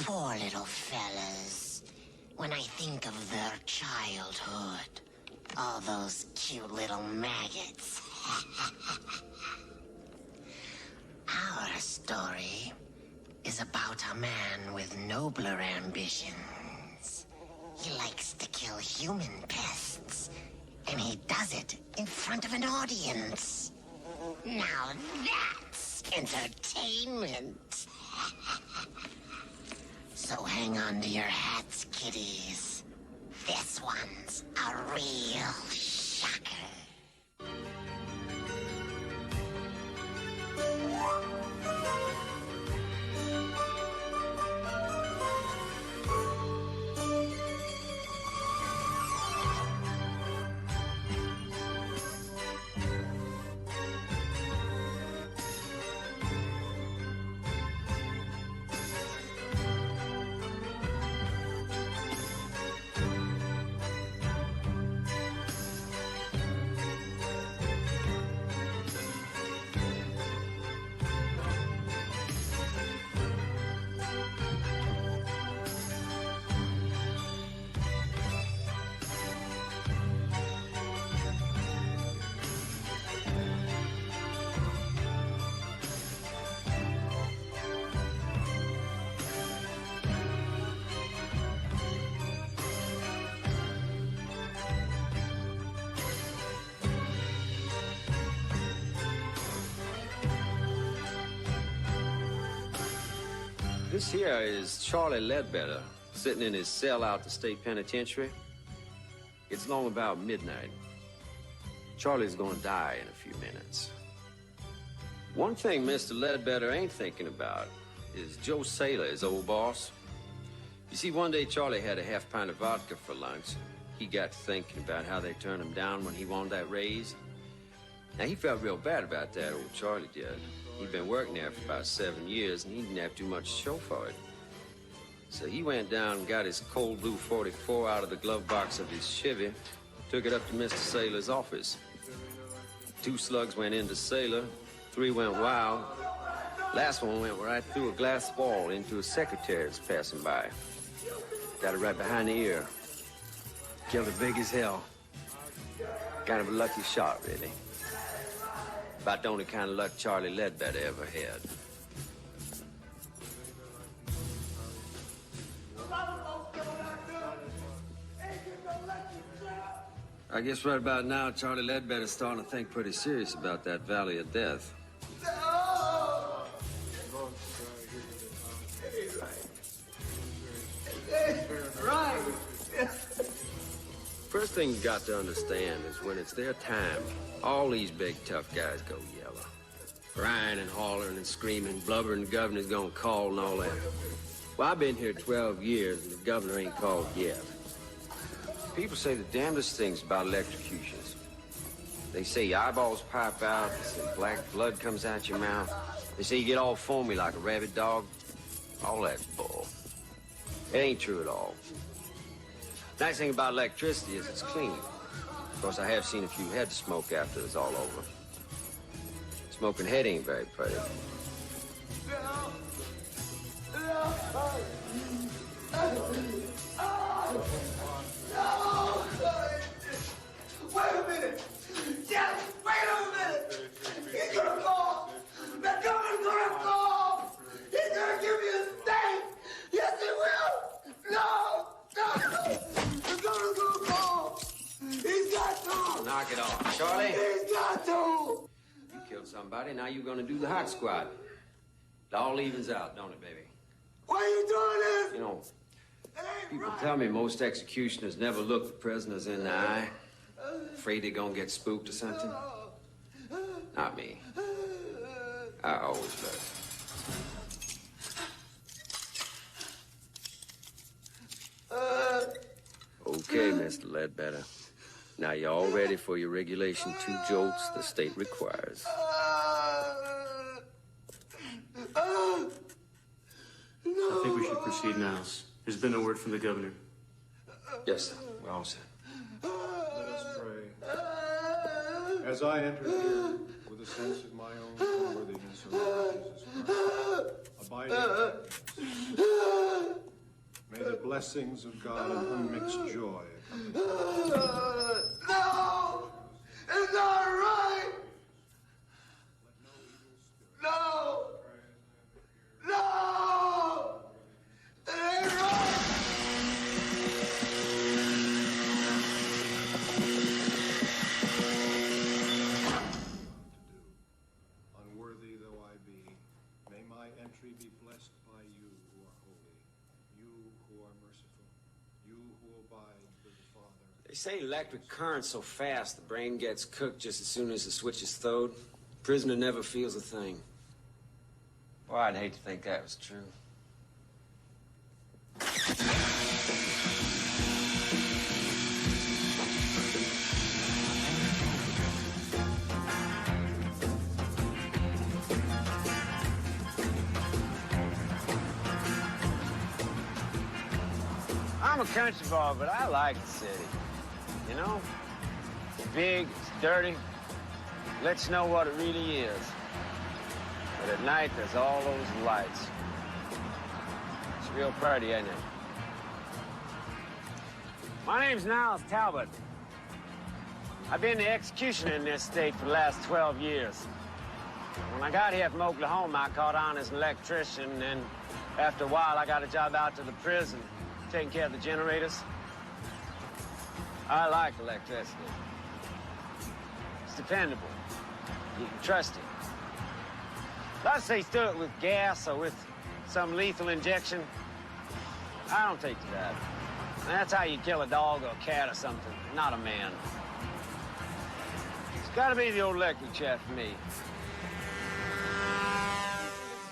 poor little fellas. When I think of their childhood, all those cute little maggots. Our story is about a man with nobler ambitions. He likes to kill human pests, and he does it in front of an audience. Now that's entertainment. So hang on to your hats, kiddies. This one's a real shocker. This here is Charlie Ledbetter, sitting in his cell out the state penitentiary. It's long about midnight. Charlie's gonna die in a few minutes. One thing Mr. Ledbetter ain't thinking about is Joe Saylor, his old boss. You see, one day Charlie had a half pint of vodka for lunch. He got thinking about how they turned him down when he wanted that raise. Now, he felt real bad about that, old Charlie did. He'd been working there for about 7 years, and he didn't have too much to show for it. So he went down and got his cold blue 44 out of the glove box of his Chevy, took it up to Mr. Saylor's office. 2 slugs went into Saylor, 3 went wild. Last one went right through a glass wall into a secretary that's passing by. Got it right behind the ear. Killed it big as hell. Kind of a lucky shot, really. About the only kind of luck Charlie Ledbetter ever had. I guess right about now, Charlie Ledbetter's starting to think pretty serious about that Valley of Death. Right. First thing you got to understand is when it's their time, all these big tough guys go yellow. Crying and hollering and screaming, blubbering, the governor's gonna call and all that. Well, I've been here 12 years and the governor ain't called yet. People say the damnedest things about electrocutions. They say your eyeballs pop out, they say black blood comes out your mouth. They say you get all foamy like a rabid dog. All that's bull. It ain't true at all. Nice thing about electricity is it's clean. Of course, I have seen a few heads smoke after it's all over. Smoking head ain't very pretty. Wait a minute! Yes, wait a minute! He's gonna call! The governor's gonna call! He's gonna give me a state! Yes, he will! No! No! The governor's gonna call! He's got to! Knock it off, Charlie. He's got to! You killed somebody, now you're gonna do the hot squad. It all evens out, don't it, baby? Why are you doing this? You know, It ain't people right. tell me most executioners never look the prisoners in the eye. Afraid they're gonna get spooked or something. Not me. I always look. Okay, Mr. Ledbetter. Now you're all ready for your regulation 2 jolts the state requires. I think we should proceed now. There's been a word from the governor. Yes, sir. We're all set. Let us pray. As I enter here with the sense of my own unworthiness, O Lord Jesus Christ. Abide in happiness. May the blessings of God and unmixed joy accompany you. No! It's not right! No! No! It ain't right! Unworthy though I be, may my entry be blessed by you who are holy, you who are merciful, you who abide with the Father. They say electric current's so fast the brain gets cooked just as soon as the switch is throwed. Prisoner never feels a thing. Boy, I'd hate to think that was true. I'm a country boy, but I like the city. You know? It's big, it's dirty. Lets you know what it really is. But at night, there's all those lights. It's real pretty, ain't it? My name's Niles Talbot. I've been the executioner in this state for the last 12 years. When I got here from Oklahoma, I caught on as an electrician, and after a while, I got a job out to the prison, taking care of the generators. I like electricity. It's dependable. You can trust it. Let's say do it with gas or with some lethal injection. I don't take to that. That's how you kill a dog or a cat or something, not a man. It's gotta be the old electric chair for me.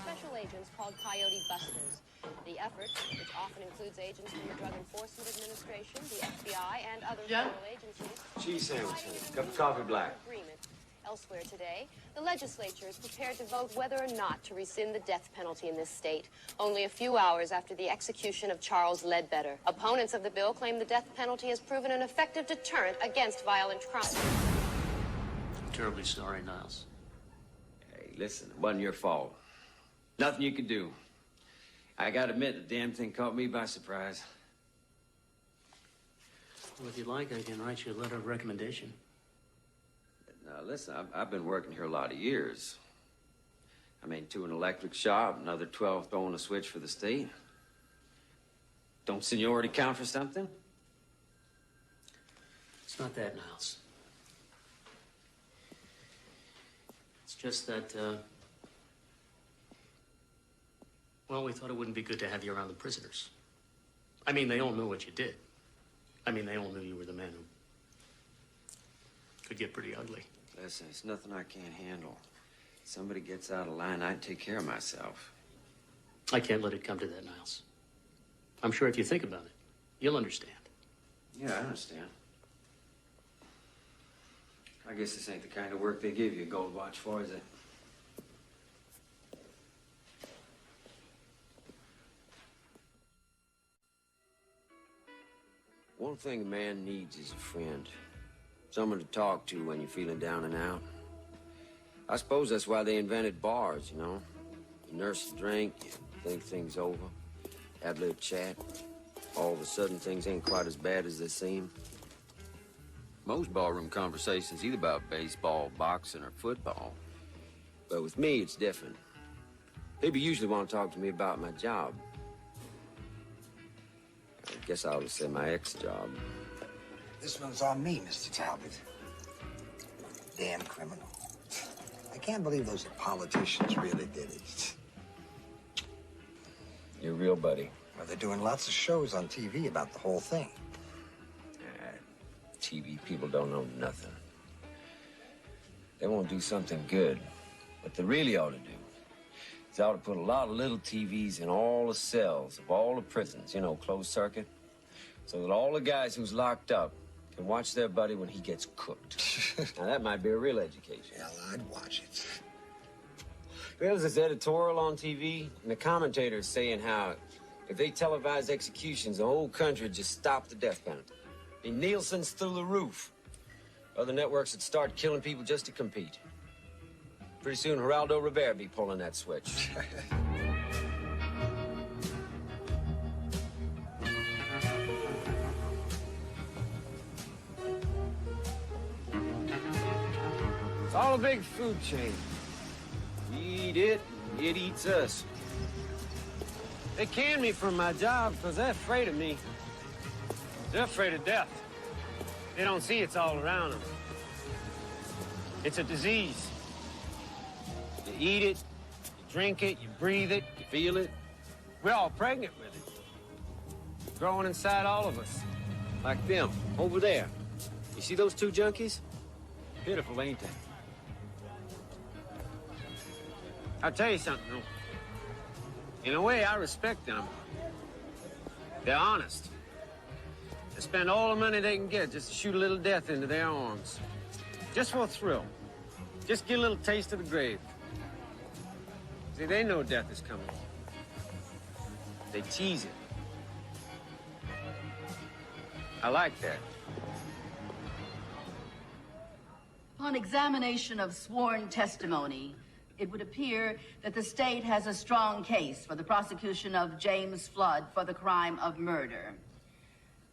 Special agents called Coyote Busters. The effort, which often includes agents from the Drug Enforcement Administration, the FBI, and other federal agencies... Cheese sandwich, cup of coffee black. ...agreement. Elsewhere today, the legislature is prepared to vote whether or not to rescind the death penalty in this state, only a few hours after the execution of Charles Ledbetter. Opponents of the bill claim the death penalty has proven an effective deterrent against violent crime. I'm terribly sorry, Niles. Hey, listen, it wasn't your fault. Nothing you could do. I gotta admit, the damn thing caught me by surprise. Well, if you'd like, I can write you a letter of recommendation. Now, listen, I've been working here a lot of years. I mean, 2 in an electric shop, another 12 throwing a switch for the state. Don't seniority count for something? It's not that, Niles. It's just that, well, we thought it wouldn't be good to have you around the prisoners. I mean, they all knew what you did. I mean, they all knew you were the man who could get pretty ugly. Listen, it's nothing I can't handle. If somebody gets out of line, I'd take care of myself. I can't let it come to that, Niles. I'm sure if you think about it, you'll understand. Yeah, I understand. I guess this ain't the kind of work they give you a gold watch for, is it? One thing a man needs is a friend. Someone to talk to when you're feeling down and out. I suppose that's why they invented bars, you know? You nurse a drink, you think things over, have a little chat. All of a sudden, things ain't quite as bad as they seem. Most ballroom conversations either about baseball, boxing, or football. But with me, it's different. People usually want to talk to me about my job. I guess I ought to say my ex-job. This one's on me, Mr. Talbot. Damn criminal. I can't believe those politicians really did it. You're real, buddy. Well, they're doing lots of shows on TV about the whole thing. TV people don't know nothing. They won't do something good. What they really ought to do is they ought to put a lot of little TVs in all the cells of all the prisons, you know, closed circuit, so that all the guys who's locked up can watch their buddy when he gets cooked. Now, that might be a real education. Hell, I'd watch it. There's this editorial on TV, and the commentator's saying how if they televise executions, the whole country would just stop the death penalty. I mean, Nielsen's through the roof. Other networks would start killing people just to compete. Pretty soon, Geraldo Rivera be pulling that switch. It's all a big food chain. We eat it, it eats us. They canned me from my job because they're afraid of me. They're afraid of death. They don't see it's all around them. It's a disease. You eat it, you drink it, you breathe it, you feel it. We're all pregnant with it. Growing inside all of us. Like them, over there. You see those two junkies? Pitiful, ain't they? I'll tell you something, though. In a way, I respect them. They're honest. They spend all the money they can get just to shoot a little death into their arms. Just for a thrill. Just get a little taste of the grave. See, they know death is coming. They tease it. I like that. Upon examination of sworn testimony, it would appear that the state has a strong case for the prosecution of James Flood for the crime of murder.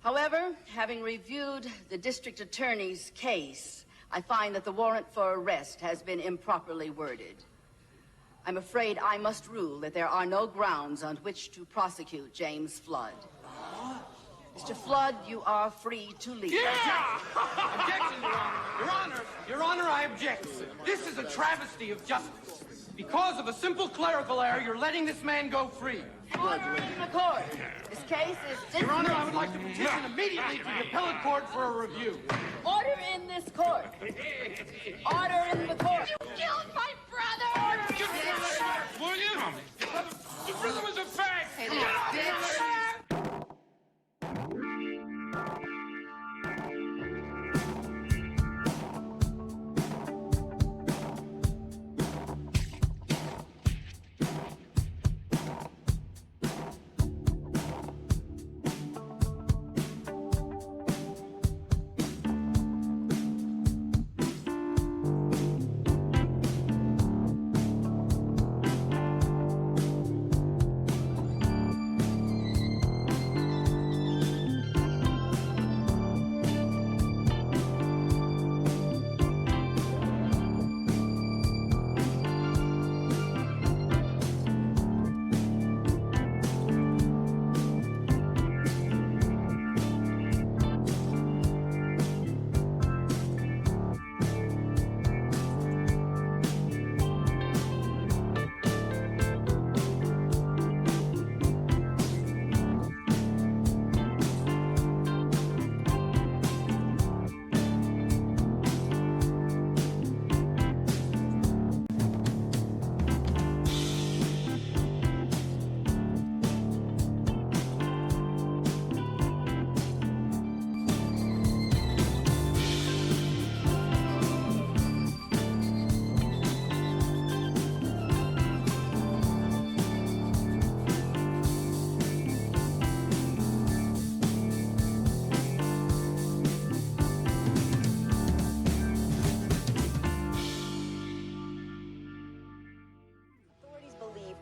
However, having reviewed the district attorney's case, I find that the warrant for arrest has been improperly worded. I'm afraid I must rule that there are no grounds on which to prosecute James Flood. Mr. Flood, you are free to leave. Yeah! Objection, Your Honor. Your Honor, Your Honor, I object. This is a travesty of justice. Because of a simple clerical error, you're letting this man go free. Order in the court. This case is dismissed. Your Honor, I would like to petition immediately to the appellate court for a review. Order in this court. Order in the court. You killed my brother! Get rid of that, William! The rhythm is a fact! Get off there!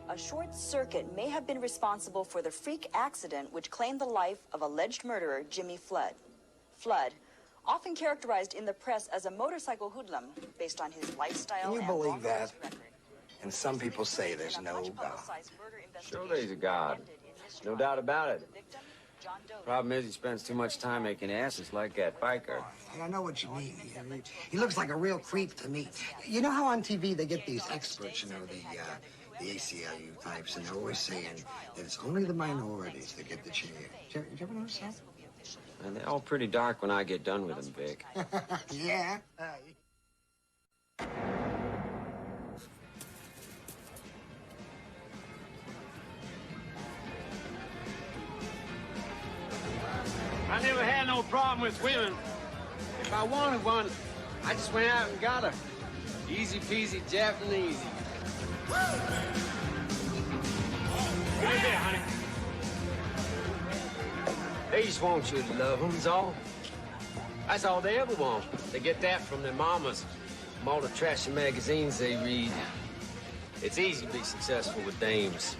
A short circuit may have been responsible for the freak accident which claimed the life of alleged murderer Jimmy Flood. Flood, often characterized in the press as a motorcycle hoodlum based on his lifestyle. Can you and believe long that? record. And some people say there's no God. Sure there's a God. No doubt about it. Problem is he spends too much time making asses like that biker. Hey, I know what you mean. He looks like a real creep to me. You know how on TV they get these experts, you know, the ACLU types, and they're always saying that it's only the minorities that get the chair. Did you ever notice that? And they're all pretty dark when I get done with them, Vic. Yeah. I never had no problem with women. If I wanted one, I just went out and got her. Easy peasy, Japanese. Give it there, honey. They just want you to love them, is all. That's all they ever want. They get that from their mamas. From all the trashy magazines they read, it's easy to be successful with dames.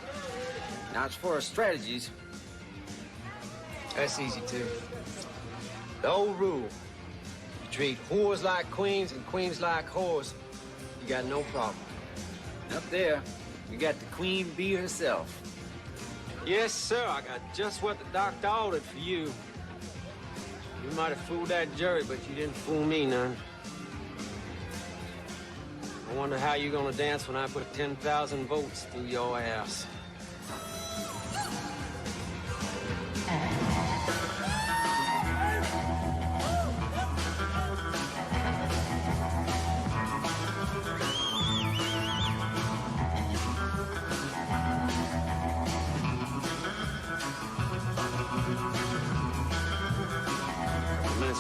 Now, as far as strategies, that's easy too. The old rule, you treat whores like queens and queens like whores, you got no problem. And up there, you got the queen bee herself. Yes, sir, I got just what the doctor ordered for you. You might have fooled that jury, but you didn't fool me none. I wonder how you're gonna dance when I put 10,000 volts through your ass.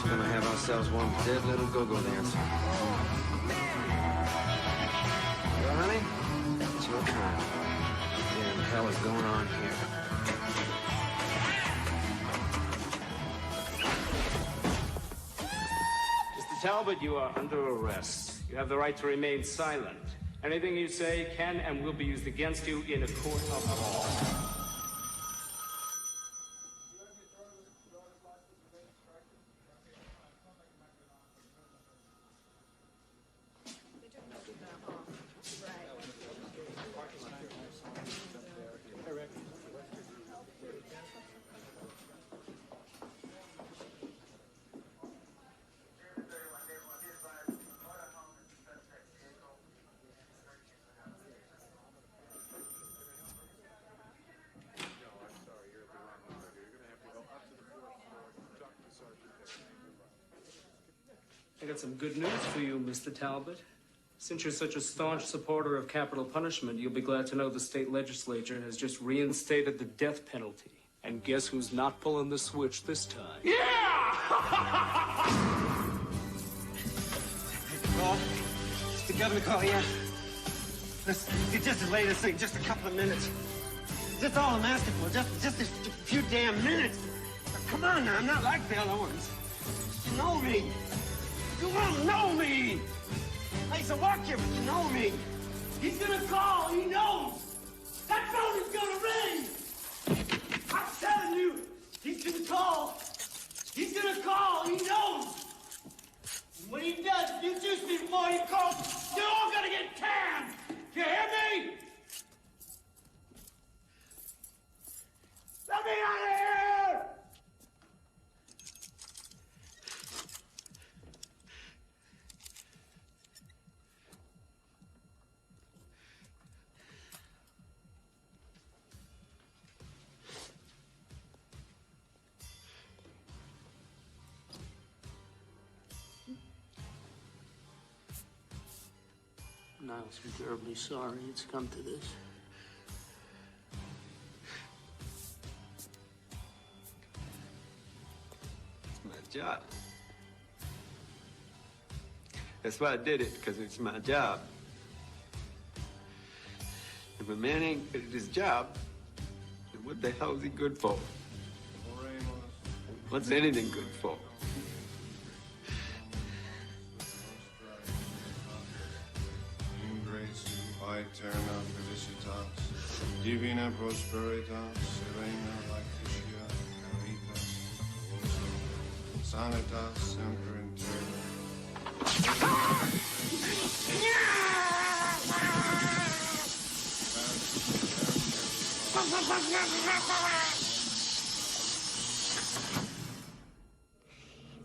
We're gonna have ourselves one dead little go-go dancer. Well, honey, it's your time. What the hell is going on here? Mr. Talbot, you are under arrest. You have the right to remain silent. Anything you say can and will be used against you in a court of law. I got some good news for you, Mr. Talbot. Since you're such a staunch supporter of capital punishment, you'll be glad to know the state legislature has just reinstated the death penalty. And guess who's not pulling the switch this time? Yeah! Call? It's the governor call, yeah? Listen, it's just as late as thing, just a couple of minutes. Just all I'm asking for, just a few damn minutes. Come on now, I'm not like the other ones. You know me. You won't know me! I used to work here, but you know me! He's gonna call, he knows! That phone is gonna ring! I'm telling you, he's gonna call! He's gonna call, he knows! And when he does, if you juice me before he calls, you're all gonna get canned! You hear me? Let me out of here! Niles, we're terribly sorry it's come to this. It's my job. That's why I did it, because it's my job. If a man ain't good at his job, then what the hell is he good for? What's anything good for? Aeterna felicitas, divina prosperitas, serena lactitia, caritas, sanitas semper in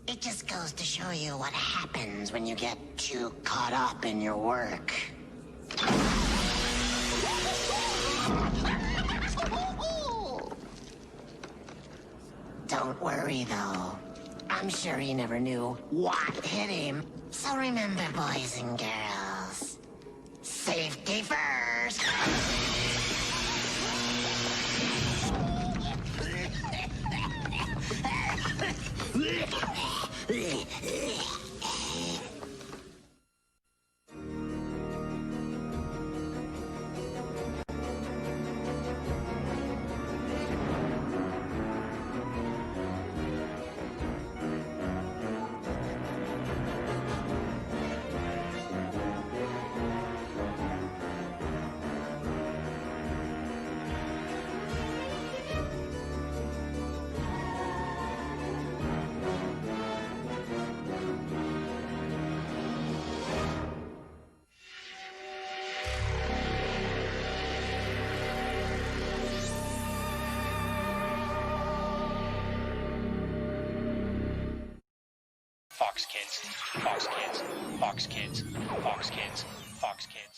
It just goes to show you what happens when you get too caught up in your work. Don't worry, though. I'm sure he never knew what hit him. So remember, boys and girls, safety first. Fox Kids, Fox Kids, Fox Kids, Fox Kids, Fox Kids.